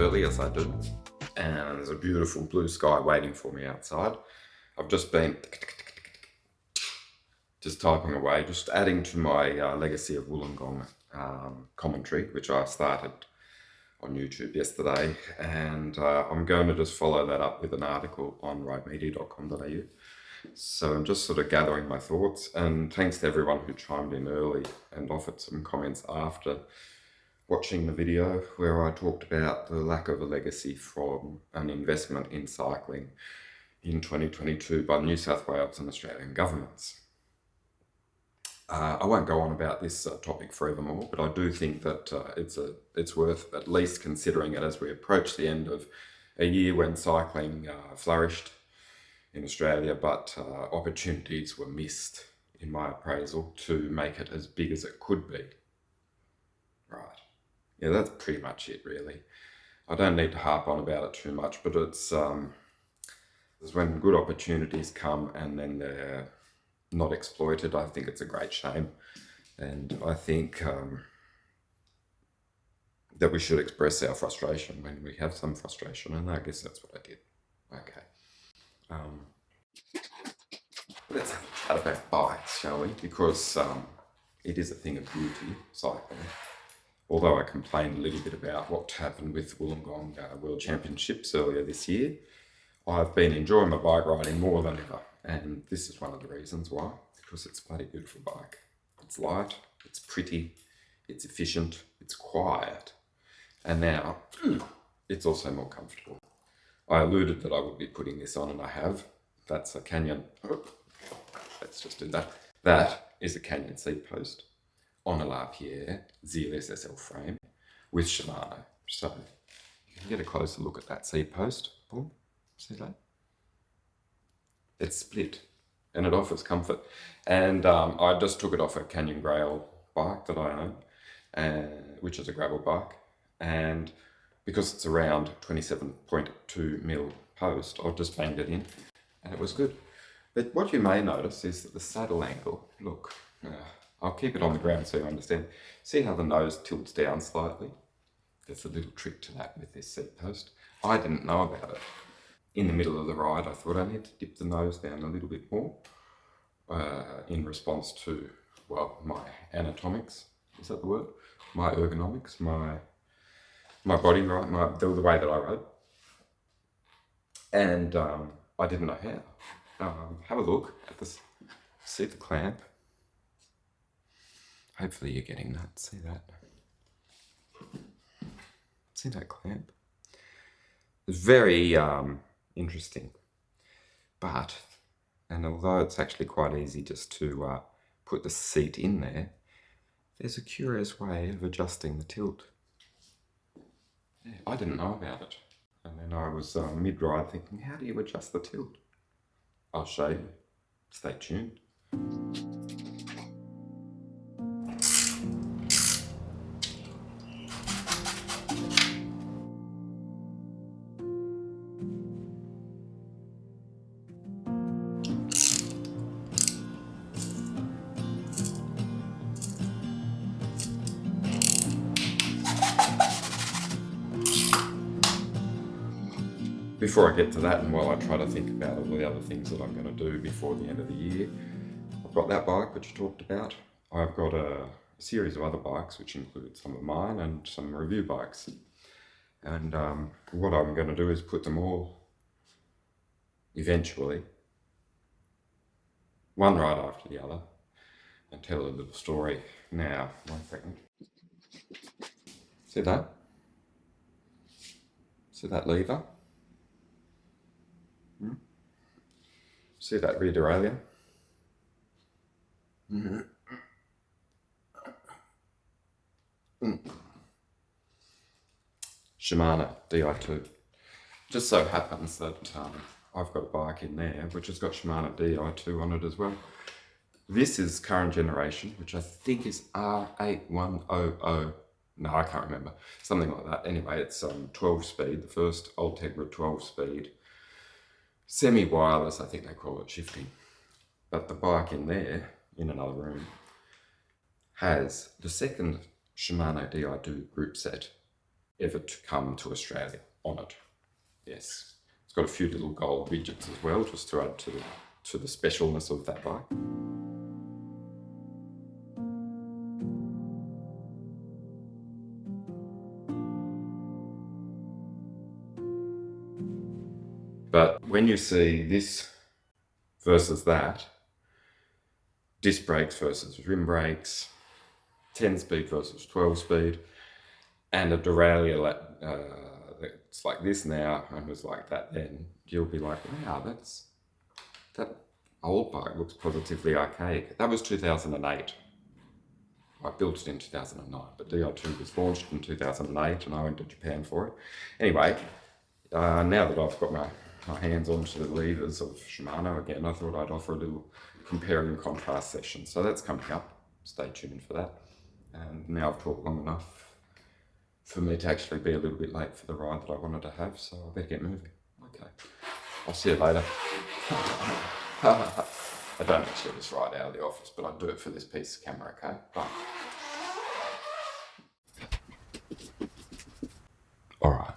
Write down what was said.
early as I do, and there's a beautiful blue sky waiting for me outside. I've just been typing away, just adding to my legacy of Wollongong commentary, which I started on YouTube yesterday, and I'm going to just follow that up with an article on ridemedia.com.au. So I'm just sort of gathering my thoughts, and thanks to everyone who chimed in early and offered some comments after watching the video where I talked about the lack of a legacy from an investment in cycling in 2022 by New South Wales and Australian governments. I won't go on about this topic forevermore, but I do think that it's worth at least considering it as we approach the end of a year when cycling flourished in Australia, but opportunities were missed, in my appraisal, to make it as big as it could be. Right. Yeah, that's pretty much it, really. I don't need to harp on about it too much, but it's when good opportunities come and then they're not exploited. I think it's a great shame, and I think that we should express our frustration when we have some frustration, and I guess that's what I did. Okay. Let's have a chat about bikes, shall we? Because it is a thing of beauty, cycling. Although I complained a little bit about what happened with Wollongong World Championships earlier this year, I've been enjoying my bike riding more than ever, and this is one of the reasons why. Because it's a bloody beautiful bike. It's light, it's pretty, it's efficient, it's quiet, and now it's also more comfortable. I alluded that I would be putting this on, and I have. That's a Canyon. Let's just do that. That is a Canyon Seatpost on a Lapierre Xelius SL frame with Shimano. So you can get a closer look at that Seatpost. Boom. See that? It's split and it offers comfort. And I just took it off a Canyon Grail bike that I own, which is a gravel bike. And because it's around 27.2 mil post, I've just banged it in and it was good. But what you may notice is that the saddle angle, look, I'll keep it on the ground so you understand. See how the nose tilts down slightly? There's a little trick to that with this seat post. I didn't know about it. In the middle of the ride, I thought I need to dip the nose down a little bit more in response to, well, my anatomics. Is that the word? My ergonomics, my body, right? The way that I rode. And I didn't know how. Have a look at this. See the clamp? Hopefully you're getting that. See that? See that clamp? It's very interesting. But, and although it's actually quite easy just to put the seat in there, there's a curious way of adjusting the tilt. Yeah, I didn't know about it. And then I was mid-ride thinking, how do you adjust the tilt? I'll show you. Stay tuned. Before I get to that, and while I try to think about all the other things that I'm going to do before the end of the year, I've got that bike which I talked about. I've got a series of other bikes which include some of mine and some review bikes. And what I'm going to do is put them all, eventually, one right after the other, and tell a little story. Now, 1 second. See that? See that lever? See that rear derailleur? Shimano Di2. Just so happens that I've got a bike in there which has got Shimano Di2 on it as well. This is current generation, which I think is R8100. No, I can't remember. Something like that. Anyway, it's 12 speed, the first Ultegra 12 speed. Semi-wireless, I think they call it, shifting. But the bike in there, in another room, has the second Shimano Di2 group set ever to come to Australia on it. Yes, it's got a few little gold widgets as well, just to add to the specialness of that bike. But when you see this versus that, disc brakes versus rim brakes, 10-speed versus 12-speed, and a derailleur that's like this now and was like that then, you'll be like, wow, that old bike looks positively archaic. That was 2008. I built it in 2009, but Di2 was launched in 2008 and I went to Japan for it. Anyway, now that I've got my hands onto the levers of Shimano again, I thought I'd offer a little compare and contrast session. So that's coming up. Stay tuned for that. And now I've talked long enough for me to actually be a little bit late for the ride that I wanted to have, so I better get moving. Okay, I'll see you later. I don't actually just ride out of the office, but I do it for this piece of camera, okay? Bye. All right.